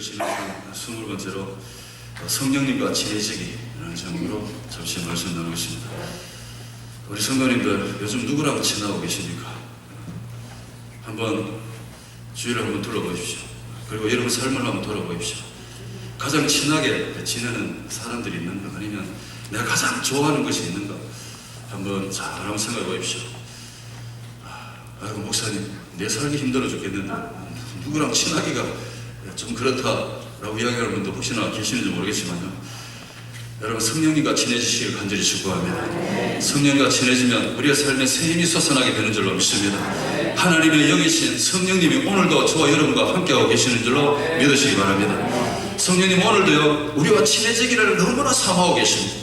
진행 중 20번째로 성령님과 친해지기라는 제목으로 잠시 말씀 나누겠습니다. 우리 성도님들 요즘 누구랑 친하고 계십니까? 한번 주위를 한번 둘러보십시오. 그리고 여러분 삶을 한번 돌아보십시오. 가장 친하게 지내는 사람들이 있는가, 아니면 내가 가장 좋아하는 것이 있는가, 한번 잘 한번 생각해 보십시오. 아이고 목사님, 내 살기 힘들어 죽겠는데 누구랑 친하기가 좀 그렇다라고 이야기하는 분도 혹시나 계시는지 모르겠지만요, 여러분 성령님과 친해지시길 간절히 축복합니다. 성령과 친해지면 우리의 삶에 새 힘이 솟아나게 되는 줄로 믿습니다. 하나님의 영이신 성령님이 오늘도 저와 여러분과 함께하고 계시는 줄로 믿으시기 바랍니다. 성령님 오늘도요 우리와 친해지기를 너무나 사모하고 계십니다.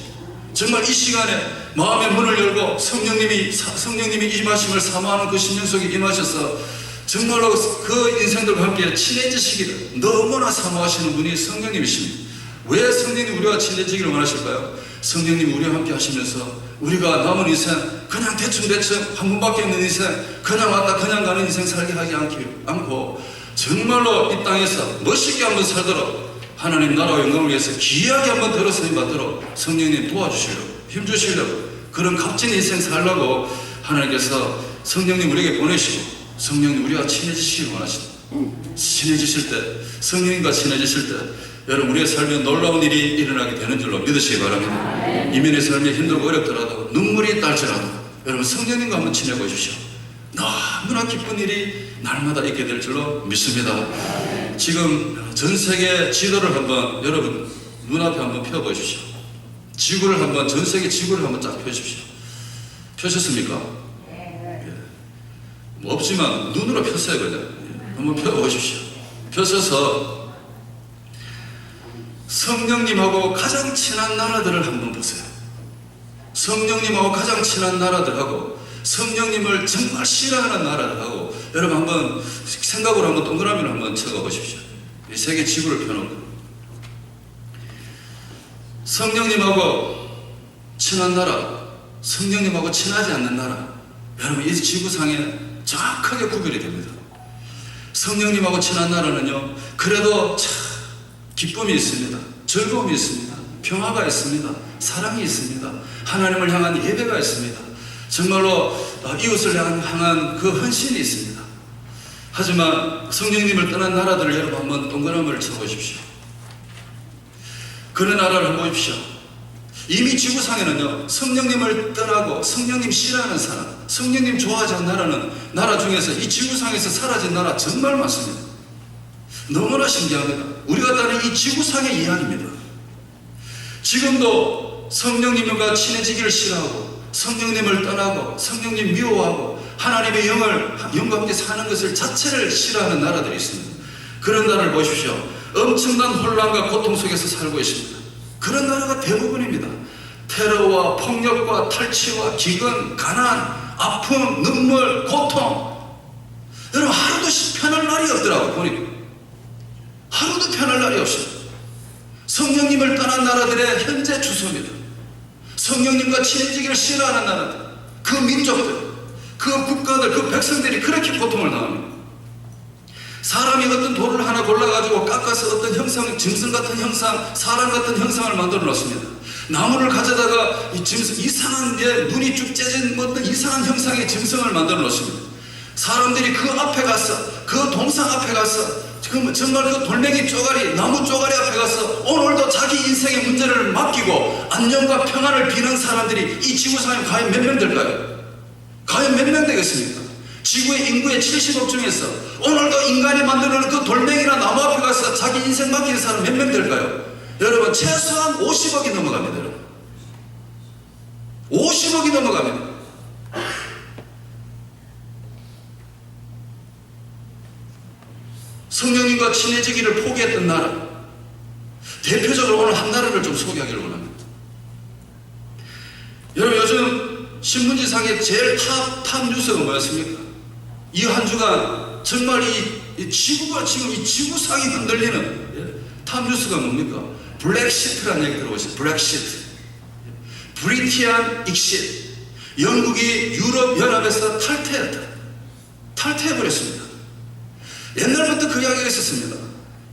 정말 이 시간에 마음의 문을 열고 성령님이 임하심을 사모하는 그 심령 속에 임하셔서 정말로 그 인생들과 함께 친해지시기를 너무나 사모하시는 분이 성령님이십니다. 왜 성령님 우리와 친해지기를 원하실까요? 성령님 우리와 함께 하시면서 우리가 남은 인생 그냥 대충 한 번밖에 없는 인생, 그냥 왔다 그냥 가는 인생 살게 하지 않고 정말로 이 땅에서 멋있게 한번 살도록 하나님 나라와 영광을 위해서 귀하게 한번 들어서림 받도록 성령님 도와주시려고, 힘주시려고, 그런 값진 인생 살라고 하나님께서 성령님 우리에게 보내시고 성령님 우리와 친해지시길 원하십니다. 친해지실 때, 성령님과 친해지실 때 여러분 우리의 삶에 놀라운 일이 일어나게 되는 줄로 믿으시기 바랍니다. 이민의 삶이 힘들고 어렵더라도 눈물이 딸지라도 여러분 성령님과 한번 친해 보십시오. 너무나 기쁜 일이 날마다 있게 될 줄로 믿습니다. 지금 전 세계 지도를 한번 여러분 눈앞에 한번 펴보십시오. 지구를 한번, 전 세계 지구를 한번 쫙 펴십시오. 펴셨습니까? 뭐 없지만 눈으로 폈어요. 그냥 한번 펴보십시오. 펴셔서 성령님하고 가장 친한 나라들을 한번 보세요. 성령님하고 가장 친한 나라들하고 성령님을 정말 싫어하는 나라들하고 여러분 한번 생각으로 한번 동그라미를 한번 쳐보십시오. 이 세계 지구를 펴놓고 성령님하고 친한 나라, 성령님하고 친하지 않는 나라, 여러분 이 지구상에 정확하게 구별이 됩니다. 성령님하고 친한 나라는요 그래도 참 기쁨이 있습니다. 즐거움이 있습니다. 평화가 있습니다. 사랑이 있습니다. 하나님을 향한 예배가 있습니다. 정말로 이웃을 향한 그 헌신이 있습니다. 하지만 성령님을 떠난 나라들을 여러분 한번 동그라미를 쳐보십시오. 그런 나라를 한번 보십시오. 이미 지구상에는요 성령님을 떠나고 성령님 싫어하는 사람, 성령님 좋아하지 않는 나라 중에서 이 지구상에서 사라진 나라 정말 많습니다. 너무나 신기합니다. 우리가 다른 이 지구상의 이야기입니다. 지금도 성령님과 친해지기를 싫어하고 성령님을 떠나고 성령님 미워하고 하나님의 영과 함께 사는 것을 자체를 싫어하는 나라들이 있습니다. 그런 나라를 보십시오. 엄청난 혼란과 고통 속에서 살고 있습니다. 그런 나라가 대부분입니다. 테러와 폭력과 탈취와 기근, 가난, 아픔, 눈물, 고통. 여러분 하루도 편할 날이 없더라고요. 보니까 하루도 편할 날이 없어요. 성령님을 떠난 나라들의 현재 주소입니다. 성령님과 친해지기를 싫어하는 나라들, 그 민족들, 그 국가들, 그 백성들이 그렇게 고통을 당합니다. 사람이 어떤 돌을 하나 골라가지고 깎아서 어떤 형상, 짐승 같은 형상, 사람 같은 형상을 만들어 놓습니다. 나무를 가져다가 이상한 눈이 쭉 째진 어떤 이상한 형상의 짐승을 만들어 놓습니다. 사람들이 그 앞에 가서, 그 동상 앞에 가서 정말 그 돌멩이 쪼가리, 나무 쪼가리 앞에 가서 오늘도 자기 인생의 문제를 맡기고 안녕과 평안을 비는 사람들이 이 지구상에 과연 몇 명 될까요? 과연 몇 명 되겠습니까? 지구의 인구의 70억 중에서 오늘도 인간이 만드는 그 돌멩이나 나무 앞에 가서 자기 인생 맡기는 사람 몇 명 될까요? 여러분 최소한 50억이 넘어갑니다. 여러분 50억이 넘어갑니다. 성령님과 친해지기를 포기했던 나라, 대표적으로 오늘 한 나라를 좀 소개하기를 원합니다. 여러분 요즘 신문지상의 제일 탑 뉴스가 뭐였습니까? 이 한 주간 정말 이 지구가 지금 이 지구상이 흔들리는 탑 뉴스가 뭡니까? 브렉시트라는 얘기 들어보세요. 브렉시트, 브리티안 익시트. 영국이 유럽연합에서 탈퇴해버렸습니다. 옛날부터 그 이야기가 있었습니다.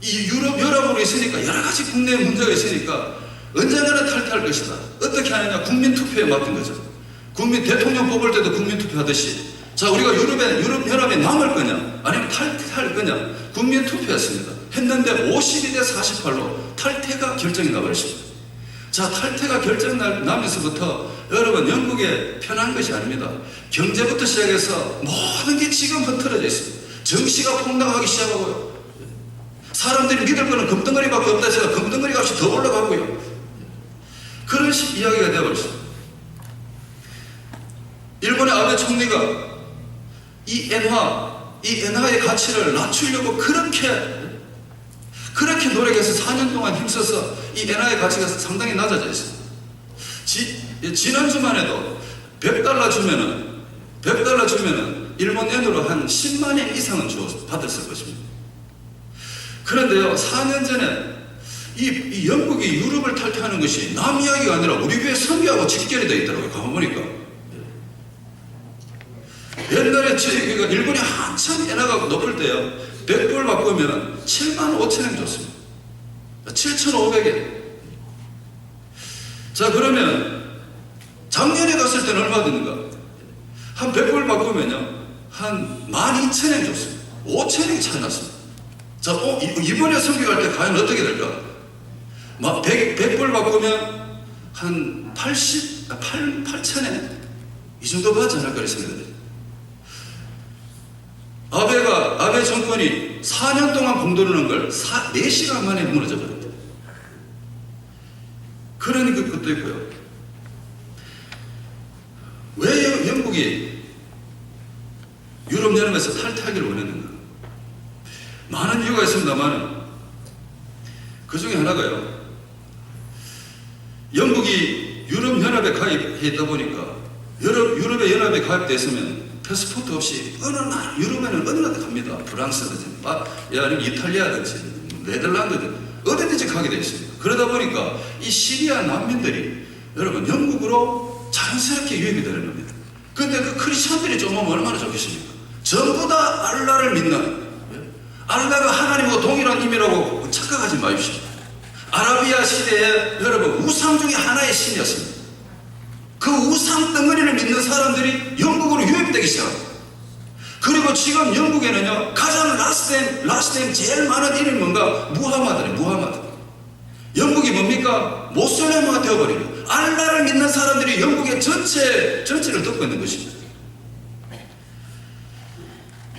이 유럽 연합으로 있으니까 여러 가지 국내 문제가 있으니까 언젠가는 탈퇴할 것이다. 어떻게 하느냐? 국민 투표에 맡긴 거죠. 국민 대통령 뽑을 때도 국민 투표하듯이 자 우리가 유럽 연합에 남을 거냐 아니면 탈퇴할 거냐 국민 투표했습니다. 했는데 52대 48로 탈퇴가 결정이 나버렸습니다. 자 탈퇴가 결정 나면서부터 여러분 영국에 편한 것이 아닙니다. 경제부터 시작해서 모든 게 지금 흐트러져 있습니다. 정시가 폭락하기 시작하고요. 사람들이 믿을 거는 금덩어리밖에 없다 해서 금덩어리 값이 더 올라가고요. 그런 이야기가 되어버렸습니다. 일본의 아베 총리가 이 엔화의 가치를 낮추려고 그렇게 노력해서 4년 동안 힘써서 이 엔화의 가치가 상당히 낮아져 있습니다. 지난주만 해도 $100 주면은 일본 엔으로 한 10만 엔 이상은 받았을 것입니다. 그런데요, 4년 전에 이 영국이 유럽을 탈퇴하는 것이 남 이야기가 아니라 우리 교회 선교하고 직결이 되어 있더라고요. 가만보니까. 옛날에 저희가 일본이 한참 엔화가 높을 때요, 100불 바꾸면 75,000엔 줬습니다. 7,500엔. 자, 그러면 작년에 갔을 때는 얼마 드는가? 한 100불 바꾸면요, 한 12,000엔 줬습니다. 5,000엔 차이 났습니다. 자, 이번에 선교 갈 때 과연 어떻게 될까? 100불 바꾸면 한 8,000엔 이 정도 받지 않을까 생각합니다. 아베 정권이 4년 동안 공도르는 걸 4시간 만에 무너져 버렸다. 그런 것도 있고요. 왜 영국이 유럽연합에서 탈퇴하기를 원했는가? 많은 이유가 있습니다만 그 중에 하나가요. 영국이 유럽연합에 가입했다 보니까 유럽의 연합에 가입됐으면 패스포트 없이 유럽에는 어느 나라 갑니다. 프랑스든지 아니면 이탈리아든지 네덜란드든지 어디든지 가게 되어 있습니다. 그러다 보니까 이 시리아 난민들이 여러분 영국으로 자연스럽게 유입이 되는 겁니다. 그런데 그 크리스천들이 좀 오면 얼마나 좋겠습니까? 전부 다 알라를 믿는, 알라가 하나님과 동일한 힘이라고 착각하지 마십시오. 아라비아 시대에 여러분 우상 중에 하나의 신이었습니다. 그 우상 덩어리를 믿는 사람들이 영국으로 유입되기 시작합니다. 그리고 지금 영국에는요, 가장 라스트 제일 많은 이름이 뭔가? 무하마드. 영국이 뭡니까? 모슬레마가 되어버리고 알라를 믿는 사람들이 영국의 전체를 덮고 있는 것입니다.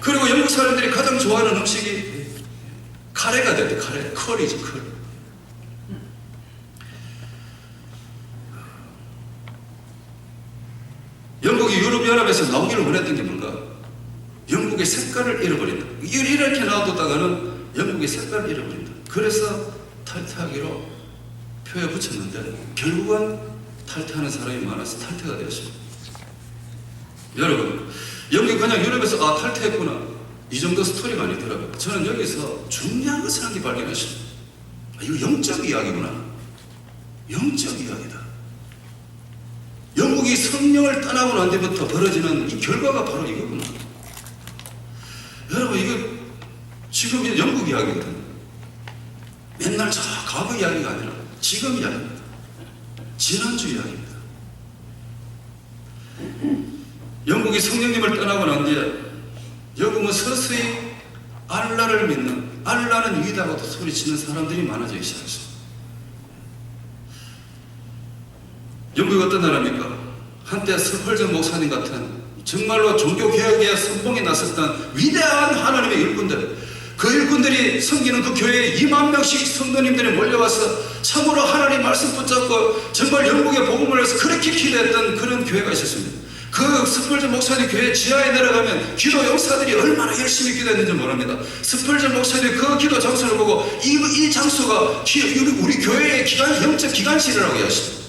그리고 영국 사람들이 가장 좋아하는 음식이 카레가 돼요. 커리지. 영국이 유럽연합에서 나오기를 원했던 게 뭔가? 영국의 색깔을 잃어버린다. 이렇게 놔뒀다가는 영국의 색깔을 잃어버린다. 그래서 탈퇴하기로 표에 붙였는데 결국은 탈퇴하는 사람이 많아서 탈퇴가 되었습니다. 여러분, 영국이 그냥 유럽에서 탈퇴했구나, 이 정도 스토리가 아니더라고요. 저는 여기서 중요한 것을 한 개 발견했습니다. 이거 영적 이야기구나. 영적 이야기다. 영국이 성령을 떠나고 난 뒤부터 벌어지는 이 결과가 바로 이거구나. 여러분, 이거 지금 영국 이야기거든요. 맨날 저 과거 이야기가 아니라 지금 이야기입니다. 지난주 이야기입니다. 영국이 성령님을 떠나고 난 뒤에 영국은 서서히 알라를 믿는, 알라는 위다고도 소리치는 사람들이 많아지기 시작했습니다. 영국이 어떤 나라입니까? 한때 스펄전 목사님 같은 정말로 종교개혁의 선봉에 나섰던 위대한 하나님의 일꾼들, 그 일꾼들이 섬기는 그 교회에 2만 명씩 성도님들이 몰려와서 참으로 하나님 말씀 붙잡고 정말 영국의 복음을 위해서 그렇게 기도했던 그런 교회가 있었습니다. 그 스펄전 목사님 교회 지하에 내려가면 기도 용사들이 얼마나 열심히 기도했는지 모릅니다. 스펄전 목사님 그 기도 장소를 보고 이 장소가 우리 교회의 영적 기관실이라고 하십니다.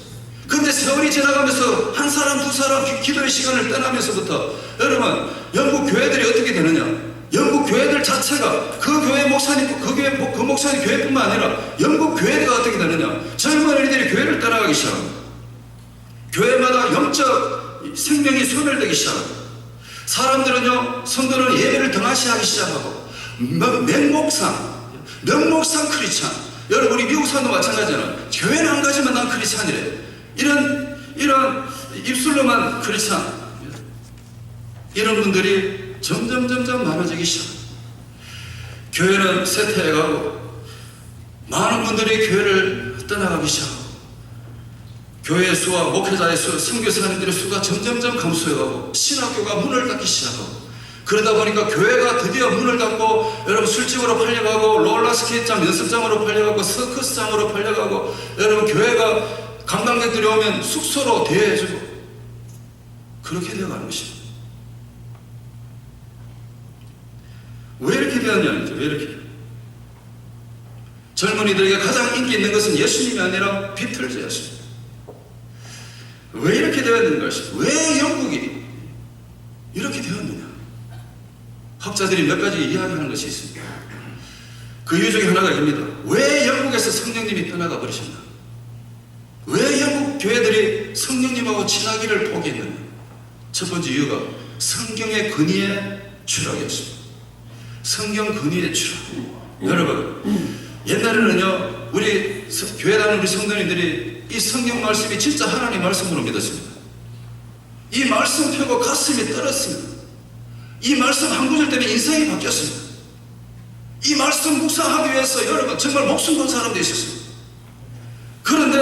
그런데 세월이 지나가면서 한 사람 두 사람 기도의 시간을 떠나면서부터 여러분, 영국 교회들이 어떻게 되느냐? 영국 교회들 자체가 그 교회 목사님, 그 목사님 교회뿐만 아니라 영국 교회가 어떻게 되느냐? 젊은이들이 교회를 떠나가기 시작합니다. 교회마다 영적 생명이 소멸되기 시작합니다. 사람들은요, 성도는 예배를 등한시하기 시작하고 맹목상 명목상 크리스찬. 여러분, 우리 미국 사람도 마찬가지잖아요. 교회는 안 가지만 난 크리스찬이래. 이런 입술로만 크리스찬. 이런 분들이 점점 많아지기 시작합니다. 교회는 쇠퇴해가고 많은 분들이 교회를 떠나가기 시작하고 교회의 수와 목회자의 수, 선교사님들의 수가 점점 감소해가고 신학교가 문을 닫기 시작하고 그러다 보니까 교회가 드디어 문을 닫고 여러분 술집으로 팔려가고 롤러스케이트장 연습장으로 팔려가고 서커스장으로 팔려가고 여러분 교회가 관광객들이 오면 숙소로 대여해주고 그렇게 되어가는 것입니다. 왜 이렇게 되었냐면요. 왜 이렇게 젊은이들에게 가장 인기 있는 것은 예수님이 아니라 비틀즈였습니다. 왜 이렇게 되었는 것이? 왜 영국이 이렇게 되었느냐? 학자들이 몇 가지 이야기하는 것이 있습니다. 그 이유 중에 하나가 이겁니다. 왜 영국에서 성령님이 떠나가 버리셨나? 왜 영국 교회들이 성령님하고 친하기를 포기했느냐? 첫 번째 이유가 성경의 근위의 추락이었습니다. 성경 근위의 추락. 여러분, 옛날에는요, 우리 교회 다니는 우리 성도님들이 이 성경 말씀이 진짜 하나님 말씀으로 믿었습니다. 이 말씀 펴고 가슴이 떨었습니다. 이 말씀 한 구절 때문에 인생이 바뀌었습니다. 이 말씀 묵상하기 위해서 여러분 정말 목숨 건 사람도 있었습니다. 그런데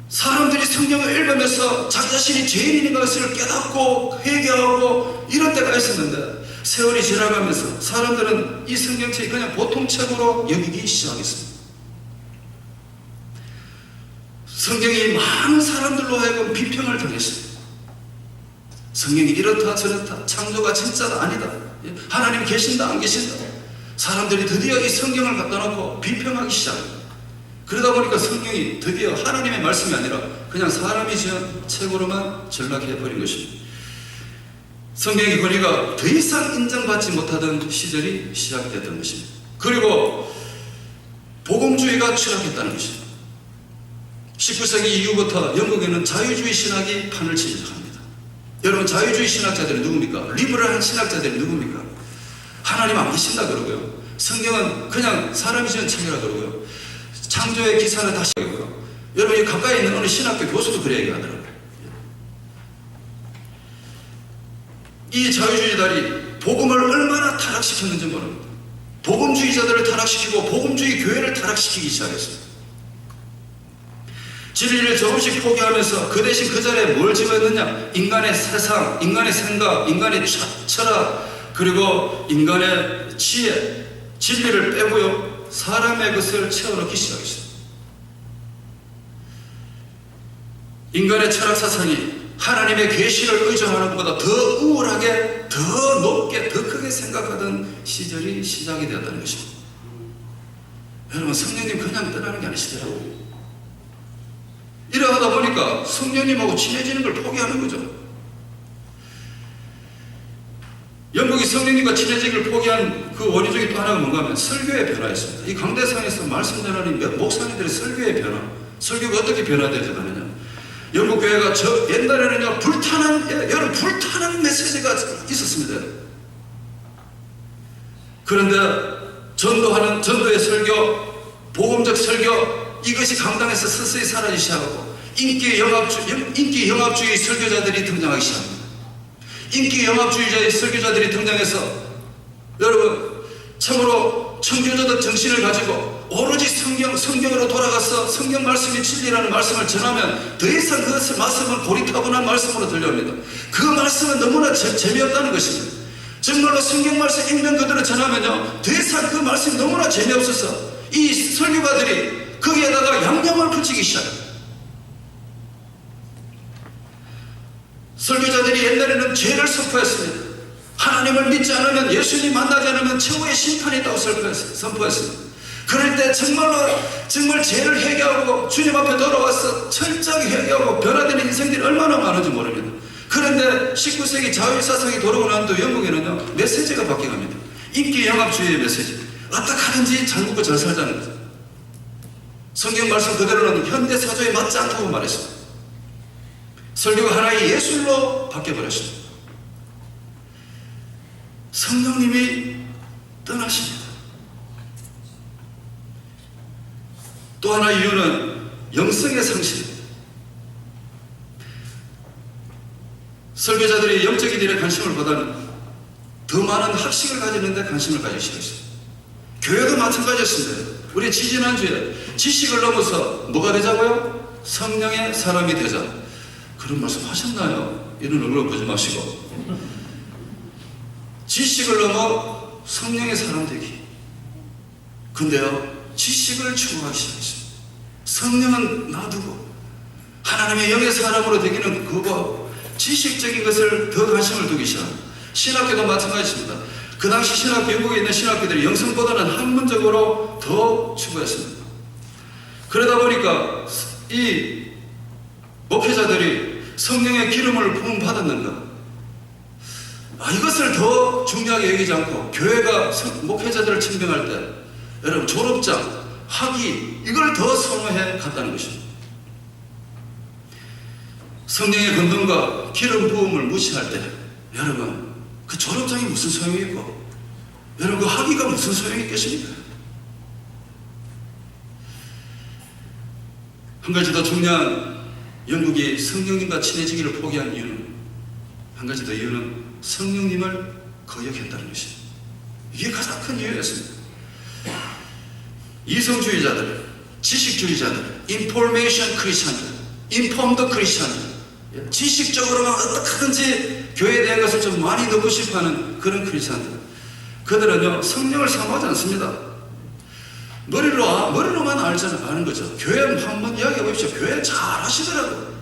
사람들이 성경을 읽으면서 자기 자신이 죄인인 것을 깨닫고 회개하고 이런 때가 있었는데 세월이 지나가면서 사람들은 이 성경책이 그냥 보통 책으로 여기기 시작했습니다. 성경이 많은 사람들로 하여금 비평을 당했습니다. 성경이 이렇다 저렇다, 창조가 진짜다 아니다, 하나님 계신다 안 계신다, 사람들이 드디어 이 성경을 갖다 놓고 비평하기 시작합니다. 그러다 보니까 성경이 드디어 하나님의 말씀이 아니라 그냥 사람이 지은 책으로만 전락해버린 것입니다. 성경의 권위가 더 이상 인정받지 못하던 시절이 시작되었던 것입니다. 그리고 복음주의가 추락했다는 것입니다. 19세기 이후부터 영국에는 자유주의 신학이 판을 치기 시작합니다. 여러분, 자유주의 신학자들이 누굽니까? 리버럴한 신학자들이 누굽니까? 하나님 안 계신다 그러고요. 성경은 그냥 사람이 지은 책이라 그러고요. 창조의 기사는 다시 하고요. 여러분, 이 가까이 있는 어느 신학교 교수도 그래 얘기하더라고요. 이 자유주의자들이 복음을 얼마나 타락시켰는지 모릅니다. 복음주의자들을 타락시키고 복음주의 교회를 타락시키기 시작했습니다. 진리를 조금씩 포기하면서 그 대신 그 자리에 뭘 집어넣느냐? 인간의 세상, 인간의 생각, 인간의 철학, 그리고 인간의 지혜, 진리를 빼고요, 사람의 것을 채워넣기 시작했습니다. 인간의 철학 사상이 하나님의 계시를 의존하는 것보다 더 우월하게, 더 높게, 더 크게 생각하던 시절이 시작이 되었다는 것입니다. 여러분, 성령님 그냥 떠나는 게 아니시더라고요. 이러다 보니까 성령님하고 친해지는 걸 포기하는 거죠. 영국이 성령님과 친해지기를 포기한 그 원인 중에 또 하나가 뭔가 하면 설교의 변화였습니다. 이 강대상에서 말씀 전하는 목사님들의 설교의 변화, 설교가 어떻게 변화되어져 가느냐. 영국 교회가 옛날에는요, 여러분, 불타는 메시지가 있었습니다. 그런데 전도의 설교, 복음적 설교, 이것이 강당에서 서서히 사라지기 시작하고 인기 영합주의 설교자들이 등장하기 시작합니다. 인기 영합주의자의 설교자들이 등장해서 여러분, 참으로 청교도적 정신을 가지고 오로지 성경으로 돌아가서 성경 말씀이 진리라는 말씀을 전하면 더 이상 그것을 말씀은 고리타분한 말씀으로 들려옵니다. 그 말씀은 너무나 재미없다는 것입니다. 정말로 성경 말씀 읽는 그대로 전하면요, 더 이상 그 말씀이 너무나 재미없어서 이 설교가들이 거기에다가 양념을 붙이기 시작합니다. 설교자들이 옛날에는 죄를 선포했습니다. 하나님을 믿지 않으면, 예수님 만나지 않으면 최후의 심판이 있다고 선포했습니다. 그럴 때 정말 죄를 회개하고 주님 앞에 돌아와서 철저하게 회개하고 변화되는 인생들이 얼마나 많은지 모릅니다. 그런데 19세기 자유사상이 돌아오고 난 또 영국에는요, 메시지가 바뀌어갑니다. 인기 영합주의의 메시지. 어떻게 하든지 잘 먹고 잘 살자는 거죠. 성경 말씀 그대로는 현대 사조에 맞지 않다고 말했습니다. 설교가 하나의 예술로 바뀌어버렸습니다. 성령님이 떠나십니다. 또 하나 이유는 영성의 상실입니다. 설교자들이 영적인 일에 관심을 보다는 더 많은 학식을 가지는 데 관심을 가지시고 있습니다. 교회도 마찬가지였습니다. 우리 지지난주에 지식을 넘어서 뭐가 되자고요? 성령의 사람이 되자. 그런 말씀 하셨나요? 이런 얼굴 보지 마시고. 지식을 넘어 성령의 사람 되기. 근데요, 지식을 추구하기 시작했습니다. 성령은 놔두고 하나님의 영의 사람으로 되기는 그거 지식적인 것을 더 관심을 두기 시작합니다. 신학교도 마찬가지입니다. 그 당시 신학교, 영국에 있는 신학교들이 영성보다는 학문적으로 더 추구했습니다. 그러다 보니까 이 목회자들이 성령의 기름을 부음받았는가? 이것을 더 중요하게 여기지 않고 교회가 목회자들을 청빙할 때 여러분 졸업장, 학위 이걸 더 선호해 갔다는 것입니다. 성령의 건동과 기름 부음을 무시할 때 여러분 그 졸업장이 무슨 소용이 있고 여러분 그 학위가 무슨 소용이 있겠습니까? 한 가지 더 중요한 영국이 성령님과 친해지기를 포기한 이유는 한 가지 더 이유는 성령님을 거역했다는 것입니다. 이게 가장 큰 이유였습니다. 이성주의자들, 지식주의자들, 인포메이션 크리스천들, 인폼드 크리스천들 지식적으로만 어떻게든지 교회에 대한 것을 좀 많이 넣고 싶어하는 그런 크리스천들 그들은요 성령을 사모하지 않습니다. 머리로만 아는 거죠. 교회 한번 이야기해 보십시오. 교회 잘 하시더라고요.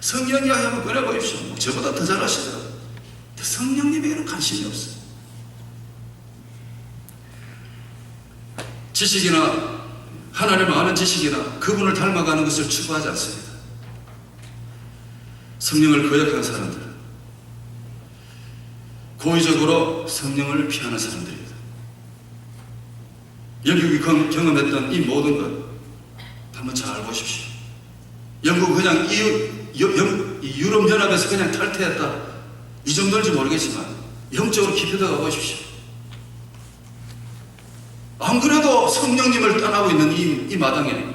성령 이야기 한번 꺼내 보십시오. 저보다 더 잘 하시더라고요. 성령님에게는 관심이 없어요. 지식이나 하나님을 아는 지식이나 그분을 닮아가는 것을 추구하지 않습니다. 성령을 거역한 사람들, 고의적으로 성령을 피하는 사람들입니다. 영국이 경험했던 이 모든 것 한번 잘 보십시오. 영국은 그냥 유럽연합에서 그냥 탈퇴했다 이 정도인지 모르겠지만 영적으로 깊이 들어가 보십시오. 안 그래도 성령님을 떠나고 있는 이 마당에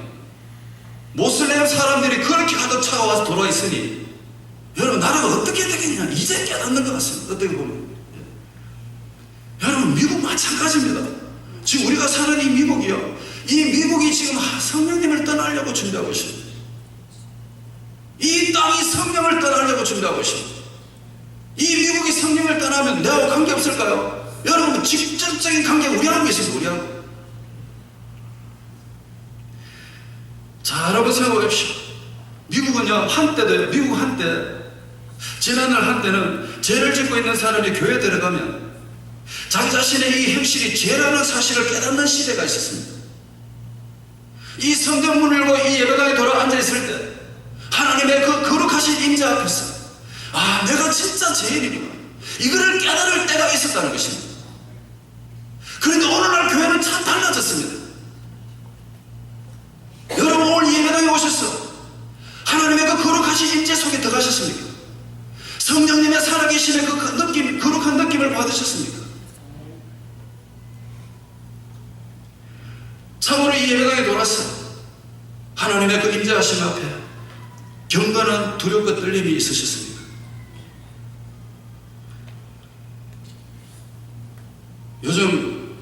모슬렘 사람들이 그렇게 가득 차와서 돌아와 있으니 여러분 나라가 어떻게 되겠냐 이제 깨닫는 것 같습니다. 어떻게 보면 여러분 미국 마찬가지입니다. 지금 우리가 사는 이 미국이요 이 미국이 지금 성령님을 떠나려고 준비하고 있습니다. 이 땅이 성령을 떠나려고 준비하고 있습니다. 이 미국이 성령을 떠나면 내하고 관계없을까요? 여러분 직접적인 관계 우리하고 있습니다. 우리하고. 자 여러분 생각해보십시오. 미국은요 미국 한때 지난날 한때는 죄를 짓고 있는 사람이 교회에 들어가면 자기 자신의 이 행실이 죄라는 사실을 깨닫는 시대가 있었습니다. 이 성경문을 열고 이 예배당에 돌아 앉아있을 때 하나님의 그 거룩하신 임재 앞에서 내가 진짜 죄인이구나 이거를 깨달을 때가 있었다는 것입니다. 그런데 오늘날 교회는 참 달라졌습니다. 여러분 오늘 예배당에 오셔서 하나님의 그 거룩하신 임재 속에 들어가셨습니까? 성령님의 살아계심의 그 느낌, 거룩한 느낌을 받으셨습니까? 참으로 이 예배당에 돌아서 하나님의 그 임재하심 앞에 경건한 두렵고 떨림이 있으셨습니까? 요즘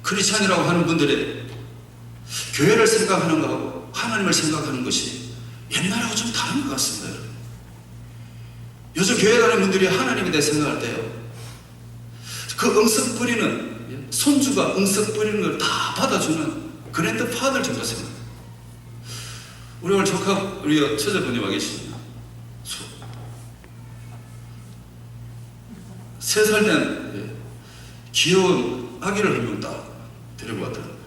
크리스찬이라고 하는 분들이 교회를 생각하는 것하고 하나님을 생각하는 것이 옛날하고 좀 다른 것 같습니다. 여러분. 요즘 교회 가는 분들이 하나님에 대해 생각할 때요 그 응석 뿌리는 손주가 응석 뿌리는 걸 다 받아주는 그랜드 파들 정도 생각합니다. 우리 오늘 조카 우리 처제분이 와 계십니다. 3살 된 귀여운 아기를 한 명 딱 데리고 왔더라고요.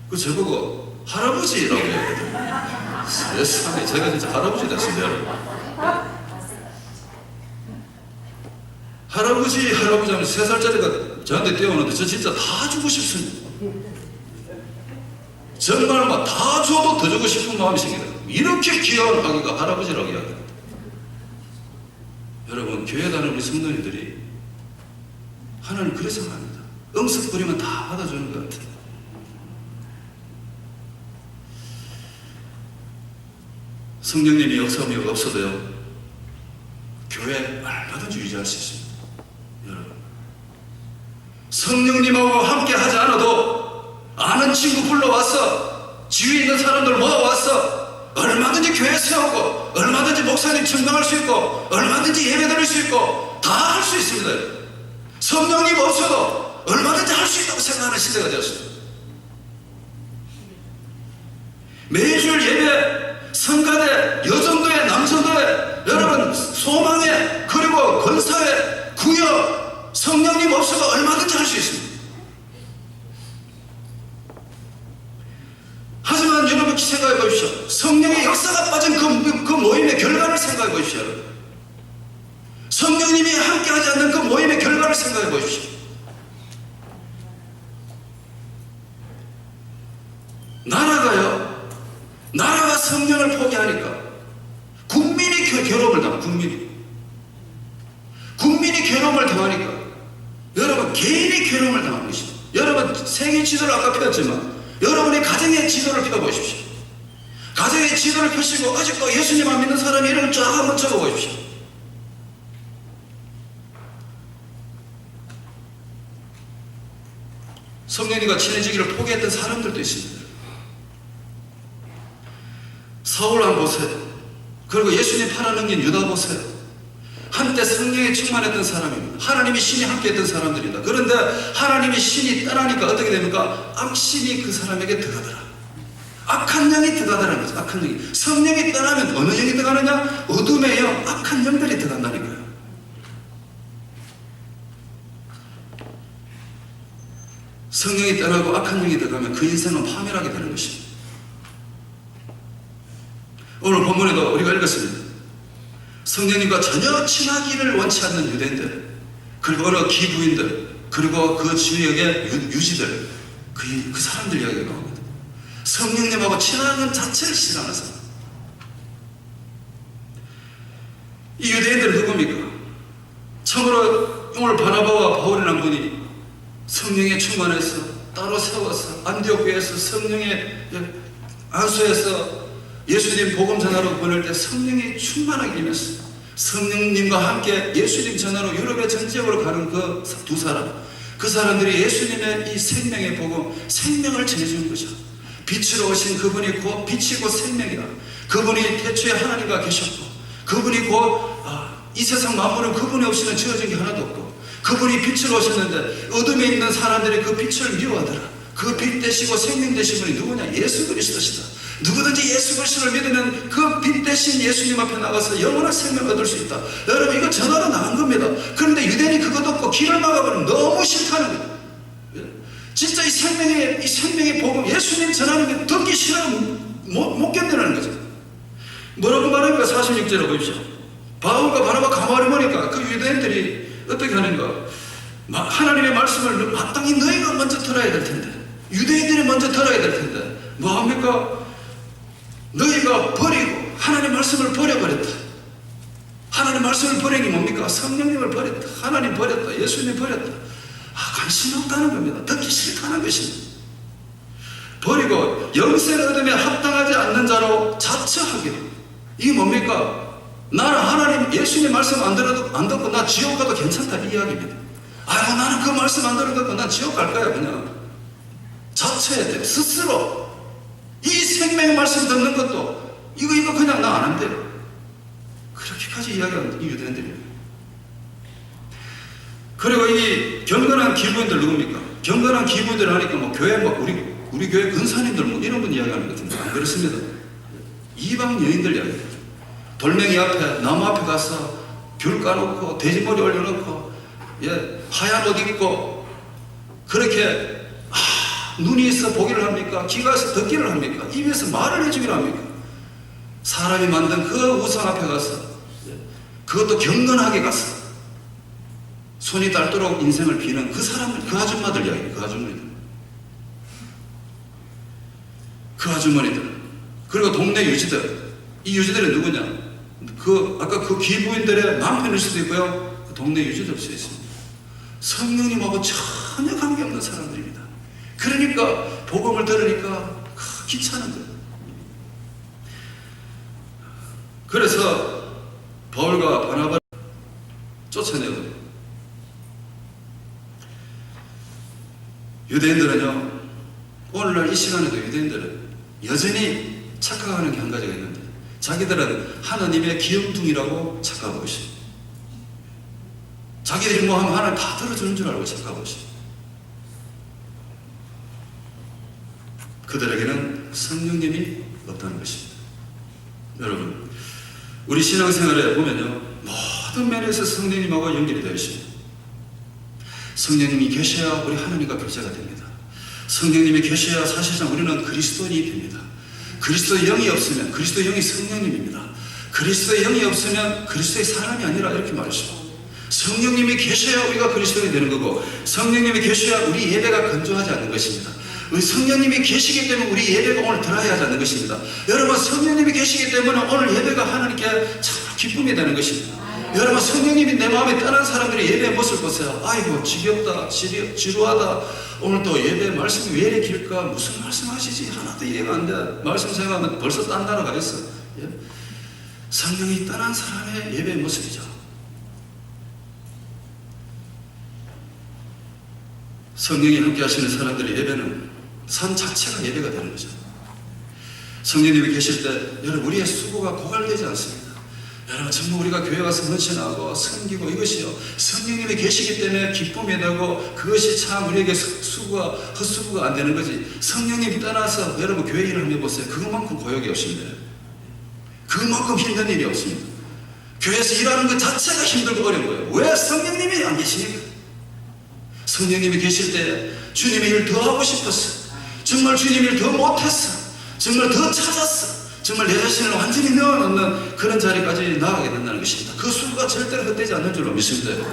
그 저보고 할아버지라고 얘기하거든요. 세상에 제가 진짜 할아버지 됐습니다. 여러분. 할아버지 하면 3살짜리가 저한테 뛰어오는데 저 진짜 다 주고 싶습니다. 정말 막 다 줘도 더 주고 싶은 마음이 생겨요. 이렇게 귀여운 아기가 할아버지라고 이야기합니다. 여러분 교회 다니는 우리 성도님들이 하나님 그렇게 생각합니다. 응습 부리면 다 받아주는 것 같아요. 성령님이 역사함이 없어도요, 교회 얼마든지 유지할 수 있습니다. 여러분, 성령님하고 함께 하지 않아도 아는 친구 불러와서 지위에 있는 사람들 모아와서 얼마든지 교회 세우고 얼마든지 목사님 청명할 수 있고 얼마든지 예배 드릴 수 있고 다 할 수 있습니다. 성령님 없어도 얼마든지 할 수 있다고 생각하는 시대가 되었습니다. 매주일 예배, 성가대, 여전도회, 남전도회, 여러분 소망회, 그리고 권사회, 구역, 성령님 없어도 얼마든지 할 수 있습니다. 하지만 여러분 생각해 보십시오. 성령의 역사가 빠진 그 모임의 결과를 생각해 보십시오. 성령님이 함께하지 않는 그 모임의 결과를 생각해 보십시오. 나라가 성령을 포기하니까 국민이 괴로움을 당하고 국민이 괴로움을 당하니까 여러분 개인이 괴로움을 당하는 것입니다. 여러분 세계 지도를 아까 펴었지만 여러분의 가정의 지도를 펴보십시오. 가정의 지도를 펴시고 아직도 예수님 안 믿는 사람의 이름을 쫙 한번 적어보십시오. 성령님과 친해지기를 포기했던 사람들도 있습니다. 사울 한번 보세요. 그리고 예수님 팔아넘긴 유다 보세요. 한때 성령에 충만했던 사람입니다. 하나님이 신이 함께했던 사람들입니다. 그런데 하나님이 신이 떠나니까 어떻게 됩니까? 악신이 그 사람에게 들어가더라. 악한 영이 들어가더라는 거죠. 악한 영이. 성령이 떠나면 어느 영이 들어가느냐? 어둠의 영, 악한 영들이 들어간다니까요. 성령이 떠나고 악한 영이 들어가면 그 인생은 파멸하게 되는 것입니다. 오늘 본문에도 우리가 읽었습니다. 성령님과 전혀 친하기를 원치 않는 유대인들, 그리고 어느 기부인들, 그리고 그 지역의 유지들, 그 사람들 이야기가 나옵니다. 성령님하고 친하는 자체를 싫어하는 사람. 이 유대인들은 누굽니까? 참으로 오늘 바나바와 바울이라는 분이 성령에 충만해서 따로 세워서 안디옥 교회에서 성령의 안수해서 예수님 복음 전하러 보낼 때 성령이 충만하게 임했어요. 성령님과 함께 예수님 전하러 유럽의 전 지역으로 가는 그 두 사람, 그 사람들이 예수님의 이 생명의 복음, 생명을 전해주는 거죠. 빛으로 오신 그분이 곧 빛이고 생명이다. 그분이 태초에 하나님과 계셨고 그분이 곧 이 세상 만물은 그분이 없이는 지어진 게 하나도 없고 그분이 빛으로 오셨는데 어둠에 있는 사람들이 그 빛을 미워하더라. 그 빛 되시고 생명 되신 분이 누구냐? 예수 그리스도시다. 누구든지 예수 그리스도를 믿으면 그 빛 대신 예수님 앞에 나가서 영원한 생명을 얻을 수 있다. 여러분 이거 전화로 나간 겁니다. 그런데 유대인이 그것도 없고 길을 막아버리면 너무 싫다는 거예요. 진짜 이 생명의 복음 예수님 전하는 게 듣기 싫으면 못 견디는 거죠. 뭐라고 말합니까? 46절을 보십시오. 바울과 바나바 가만히 보니까 그 유대인들이 어떻게 하는가? 하나님의 말씀을 마땅히 너희가 먼저 들어야 될 텐데 유대인들이 먼저 들어야 될 텐데 뭐합니까? 너희가 버리고 하나님 말씀을 버려버렸다. 하나님 말씀을 버린 게 뭡니까? 성령님을 버렸다. 하나님 버렸다. 예수님 버렸다. 관심 없다는 겁니다. 듣기 싫다는 것입니다. 버리고 영생을 얻으며 합당하지 않는 자로 자처하기로. 이게 뭡니까? 나는 하나님 예수님 말씀 안 듣고 나 지옥 가도 괜찮다 이 이야기입니다. 아이고 나는 그 말씀 안 듣고 난 지옥 갈 거야 그냥. 자처해야 돼. 스스로. 이 생명의 말씀 듣는 것도 이거 그냥 나 안 한대요. 그렇게까지 이야기하는 이 유대인들이에요. 그리고 이 경건한 기부인들 누굽니까? 경건한 기부인들 하니까 뭐 교회 우리 교회 근사님들 뭐 이런 분 이야기하는 것 같은데 안 그렇습니다. 이방 여인들 이야기해요. 돌멩이 앞에 나무 앞에 가서 귤 까놓고 돼지머리 올려놓고 하얀 옷 입고 그렇게 눈이 있어 보기를 합니까? 귀가 있어 듣기를 합니까? 입에서 말을 해주기를 합니까? 사람이 만든 그 우상 앞에 가서 그것도 경건하게 가서 손이 닳도록 인생을 비는 그 사람들, 그 아줌마들 이야기예요. 그 아주머니들 그리고 동네 유지들. 이 유지들은 누구냐? 아까 그 기부인들의 남편일 수도 있고요. 그 동네 유지들 수 있습니다. 성령님하고 전혀 관계없는 사람들입니다. 그러니까 복음을 들으니까 귀찮은 거예요. 그래서 바울과 바나바를 쫓아내거든요. 유대인들은요, 오늘날 이 시간에도 유대인들은 여전히 착각하는 게 한 가지가 있는데, 자기들은 하나님의 귀염둥이라고 착각하고 있어요. 자기들이 뭐 하면 하나님 다 들어주는 줄 알고 착각하고 있어요. 그들에게는 성령님이 없다는 것입니다. 여러분, 우리 신앙생활에 보면요, 모든 면에서 성령님하고 연결이 되어 있습니다. 성령님이 계셔야 우리 하나님과 교제가 됩니다. 성령님이 계셔야 사실상 우리는 그리스도인이 됩니다. 그리스도의 영이 없으면, 그리스도의 영이 성령님입니다. 그리스도의 영이 없으면 그리스도의 사람이 아니라 이렇게 말했습니다. 성령님이 계셔야 우리가 그리스도인이 되는 거고, 성령님이 계셔야 우리 예배가 건조하지 않는 것입니다. 성령님이 계시기 때문에 우리 예배가 오늘 들어야 하지 않는 것입니다. 여러분, 성령님이 계시기 때문에 오늘 예배가 하나님께 참 기쁨이 되는 것입니다. 여러분, 성령님이 내 마음에 떠난 사람들이 예배의 모습을 보세요. 아이고 지겹다, 지루하다, 오늘 또 예배 말씀이 왜 이렇게 길까, 무슨 말씀 하시지, 하나도 이해가 안 돼. 말씀 생각하면 벌써 딴 나라 가 있어. 예? 성령이 떠난 사람의 예배의 모습이죠. 성령이 함께 하시는 사람들의 예배는 산 자체가 예배가 되는 거죠. 성령님이 계실 때 여러분, 우리의 수고가 고갈되지 않습니다. 여러분, 정말 우리가 교회 가서 헌신하고 섬기고 이것이요, 성령님이 계시기 때문에 기쁨이 되고, 그것이 참 우리에게 헛수고가 안 되는 거지. 성령님이 떠나서 여러분 교회 일을 한번 해보세요. 그것만큼 고역이 없습니다. 그것만큼 힘든 일이 없습니다. 교회에서 일하는 것 자체가 힘들고 어려운 거예요. 왜? 성령님이 안 계시니까. 성령님이 계실 때 주님의 일 더 하고 싶었어. 정말 주님 일 더 못했어. 정말 더 찾았어. 정말 내 자신을 완전히 넣어놓는 그런 자리까지 나아가게 된다는 것입니다. 그 수고가 절대로 헛되지 않는 줄로 믿습니다.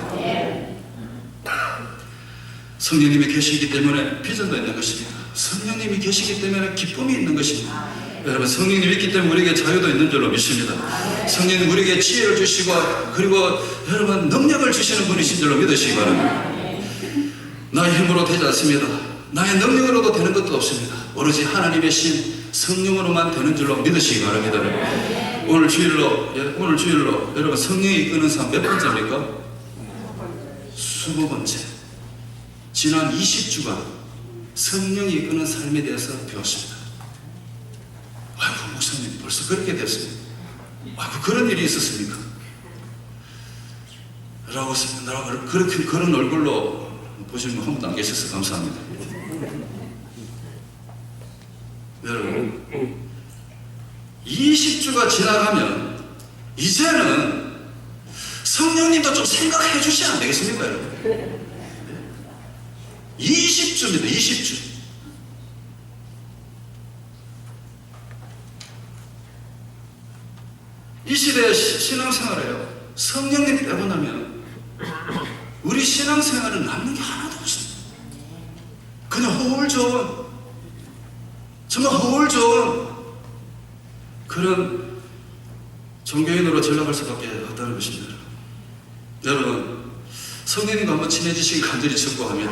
성령님이 계시기 때문에 비전도 있는 것입니다. 성령님이 계시기 때문에 기쁨이 있는 것입니다. 여러분, 성령님이 있기 때문에 우리에게 자유도 있는 줄로 믿습니다. 성령님 우리에게 지혜를 주시고, 그리고 여러분 능력을 주시는 분이신 줄로 믿으시기 바랍니다. 나의 힘으로 되지 않습니다. 나의 능력으로도 되는 것도 없습니다. 오로지 하나님의 신 성령으로만 되는 줄로 믿으시기 바랍니다. 오늘 주일로 여러분, 성령이 이끄는 삶 몇 번째입니까? 20번째. 지난 20주간 성령이 이끄는 삶에 대해서 배웠습니다. 아이고, 목사님 벌써 그렇게 됐습니다. 아이고, 그런 일이 있었습니까? 라고 그렇게 그런 얼굴로 보시는 분 한 분도 안 계셔서 감사합니다. 여러분, 20주가 지나가면 이제는 성령님도 좀 생각해 주시면 안 되겠습니까, 여러분? 20주입니다, 20주. 이 시대의 신앙생활에요, 성령님 빼고 나면 우리 신앙생활은 남는 게 하나도 없습니다. 그냥 허울 좋은, 정말 허울 좋은 그런 종교인으로 전락할 수밖에 없다는 것입니다. 여러분, 성령님과 한번 친해지시기 간절히 축복합니다.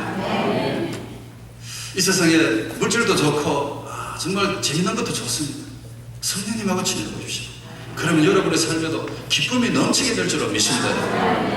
이 세상에 물질도 좋고 정말 재미난 것도 좋습니다. 성령님하고 친해보십시오. 그러면 여러분의 삶에도 기쁨이 넘치게 될 줄로 믿습니다.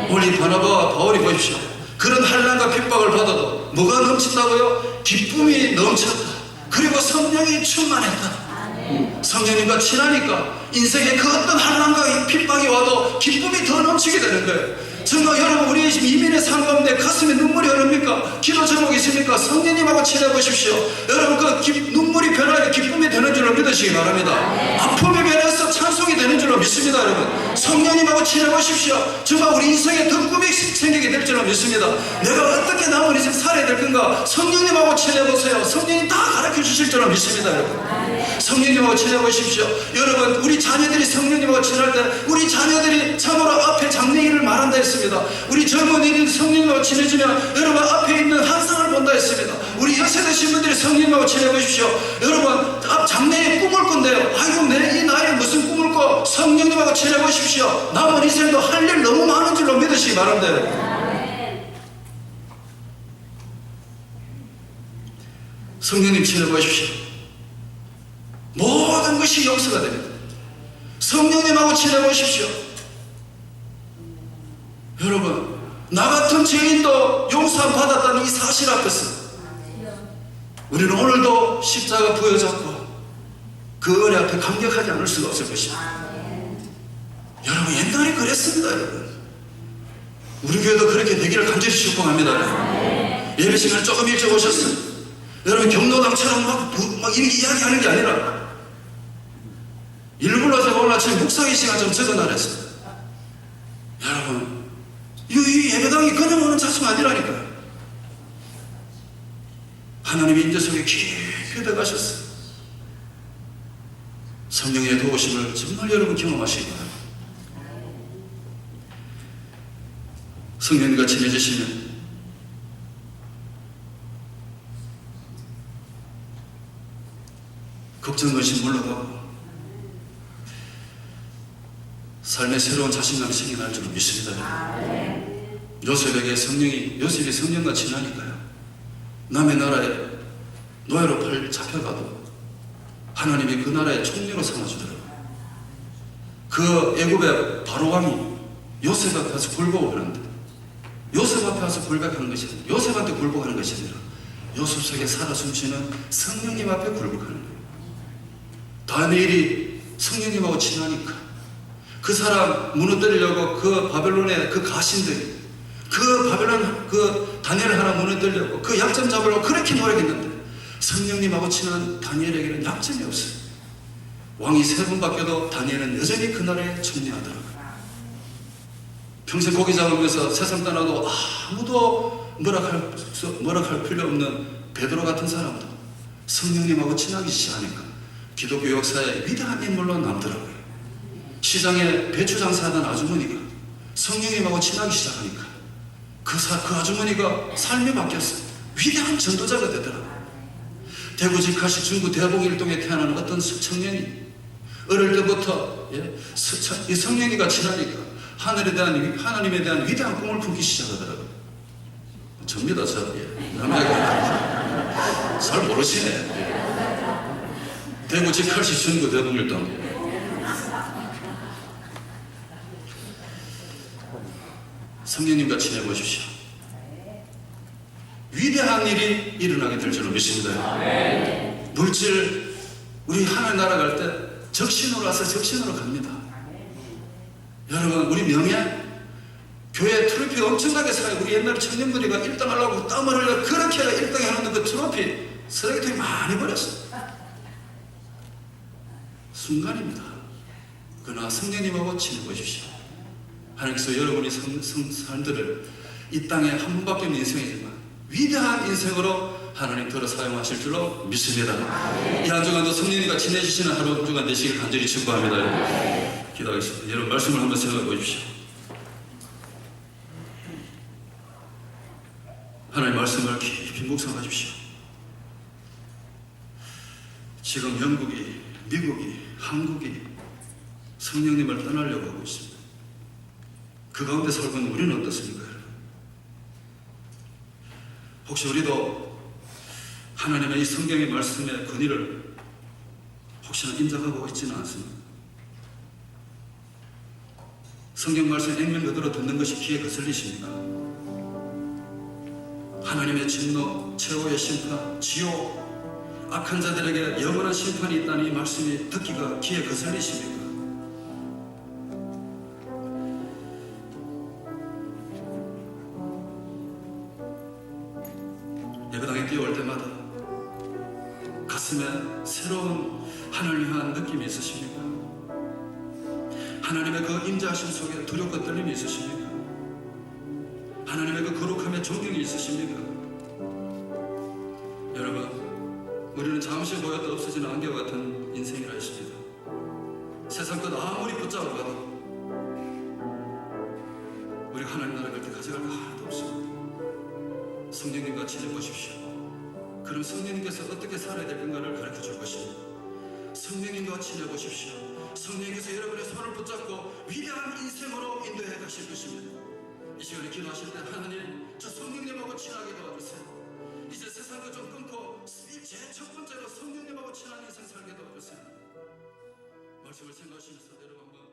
오늘 이 바나바와 바울이 보십시오. 그런 환난과 핍박을 받아도 뭐가 넘친다고요? 기쁨이 넘쳤다. 그리고 성령이 충만했다. 성령님과 친하니까 인생에 그 어떤 환난과 핍박이 와도 기쁨이 더 넘치게 되는 거예요. 정말 여러분, 우리 지금 이민의 삶 가운데 가슴에 눈물이 흐릅니까? 기도 제목이 있습니까? 성령님하고 친해 보십시오. 여러분, 그 눈물이 변하게 기쁨이 되는 줄로 믿으시기 바랍니다. 아픔이 변해서 찬송이 되는 줄로 믿습니다. 여러분, 성령님하고 친해 보십시오. 정말 우리 인생에 더 꿈이 생기게 될 줄로 믿습니다. 내가 어떻게 남은 인생 살아야 될 건가? 성령님하고 친해 보세요. 성령님 다 가르쳐 주실 줄로 믿습니다. 여러분, 성령님하고 친해 보십시오. 여러분, 우리 자녀들이 성령님하고 친할 때 우리 자녀들이 참으로 앞에 장래일을 말한다 했습니다. 우리 젊은이들이 성령님하고 친해지면 여러분 앞에 있는 환상을 본다 했습니다. 우리 연세드신 분들이 성령님하고 친해 보십시오. 여러분, 앞 장래에 꿈을 꾼대요. 아이고, 내 이 나이에 무슨 꿈을 꿔? 성령님하고 친해 보십시오. 남은 인생도 할 일 너무 많은 줄로 믿으시기 바랍니다. 성령님 친해 보십시오. 모든 것이 용서가 됩니다. 성령님하고 친해 보십시오. 여러분, 나 같은 죄인도 용서함 받았다는 이 사실 앞에서 우리는 오늘도 십자가 부여잡고 그 은혜 앞에 감격하지 않을 수가 없을 것입니다. 여러분, 옛날에 그랬습니다. 여러분, 우리 교회도 그렇게 되기를 간절히 축복합니다. 예배 시간 조금 일찍 오셨어요. 여러분, 경로당처럼 막 이렇게 이야기하는 게 아니라 일부러 제가 오늘 아침에 묵상의 시간 좀 적어놔랬어요. 여러분, 이 예배당이 그냥 오는 자수가 아니라니까요. 하나님의 인재 속에 깊이 들어가셨어요. 성령의 도우심을 정말 여러분 경험하시기 바랍니다. 성령님과 친해지시면 걱정, 근심 물러가고 삶의 새로운 자신감이 생겨날 줄 믿습니다. 요셉이 성령과 친하니까요. 남의 나라에 노예로 잡혀가도 하나님이 그 나라의 총리로 삼아주더라고요. 그 애굽의 바로 왕이 요셉 앞에 가서 굴복하는데, 요셉 앞에 가서 굴복하는 것이 아니라, 요셉한테 굴복하는 것이 아니라 요셉 속에 살아 숨쉬는 성령님 앞에 굴복하는 거예요. 다니엘이 성령님하고 친하니까 그 사람 무너뜨리려고 그 바벨론의 그 가신들이 그 바벨론 그 다니엘을 하나 무너뜨리려고 그 약점 잡으려고 그렇게 노력했는데 성령님하고 친한 다니엘에게는 약점이 없어요. 왕이 3번 바뀌어도 다니엘은 여전히 그 나라에 총리하더라고요. 평생 고기 잡으면서 세상 떠나도 아무도 뭐락할 필요 없는 베드로 같은 사람도 성령님하고 친하기 시작하니까 기독교 역사의 위대한 인물로 남더라고요. 시장에 배추 장사하던 아주머니가 성령님하고 친하기 시작하니까 그 아주머니가 삶이 바뀌었어요. 위대한 전도자가 되더라고요. 대구 직하시 중구 대봉일동에 태어난 어떤 청년이 어릴 때부터 이 성령님과 친하니까 하나님에 대한 위대한 꿈을 품기 시작하더라고요. 접니다, 잘 모르시네. 대구 직하시 중구 대봉일동. 성령님과 친해 보십시오. 위대한 일이 일어나게 될 줄로 믿습니다. 물질, 우리 하늘 나라 갈 때 적신으로 와서 적신으로 갑니다. 여러분, 우리 명예, 교회 트로피 엄청나게 사요. 우리 옛날에 청년부리가 1등 하려고 땀을 흘려 그렇게 1등 해놓는 그 트로피 쓰레기통에 많이 버렸어요. 순간입니다. 그러나 성령님하고 친해 보십시오. 하나님께서 여러분이 삶들을 이 땅에 한 번밖에 없는 인생이지만 위대한 인생으로 하나님 들어 사용하실 줄로 믿습니다. 이 한 주간도 성령님과 친해지시는 하루 한 주간 되시길 간절히 축복합니다. 기도하겠습니다. 여러분, 말씀을 한번 생각해 보십시오. 하나님 말씀을 깊이 묵상하십시오. 지금 영국이, 미국이, 한국이 성령님을 떠나려고 하고 있습니다. 그 가운데 살고 있는 우리는 어떻습니까, 여러분? 혹시 우리도 하나님의 이 성경의 말씀의 권위를 혹시나 인정하고 있지는 않습니까? 성경 말씀 액면 그대로 듣는 것이 귀에 거슬리십니까? 하나님의 진노, 최후의 심판, 지옥, 악한 자들에게 영원한 심판이 있다는 이 말씀이 듣기가 귀에 거슬리십니까? 예배당에 뛰어올 때마다 가슴에 새로운 하나님을 향한 느낌이 있으십니까? 하나님의 그 임재하심 속에 두렵고 떨림이 있으십니까? 하나님의 그 거룩함에 존경이 있으십니까? 여러분, 우리는 잠시 보였다 없어지는 안개와 같은 인생이라 했습니다. 세상 것 아무리 붙잡아봐도 우리가 하나님 나라 갈 때 가져갈 거 하나도 없습니다. 성령님과 친해 보십시오. 그럼 성령님께서 어떻게 살아야 될 건가를 가르쳐 줄 것입니다. 성령님과 친해 보십시오. 성령님께서 여러분의 손을 붙잡고 위대한 인생으로 인도해 가실 것입니다. 이 시간에 기도하실 때 하나님, 저 성령님하고 친하게 도와주세요. 이제 세상 것 좀 끊고 말씀을 생각하시면서 여러분 한번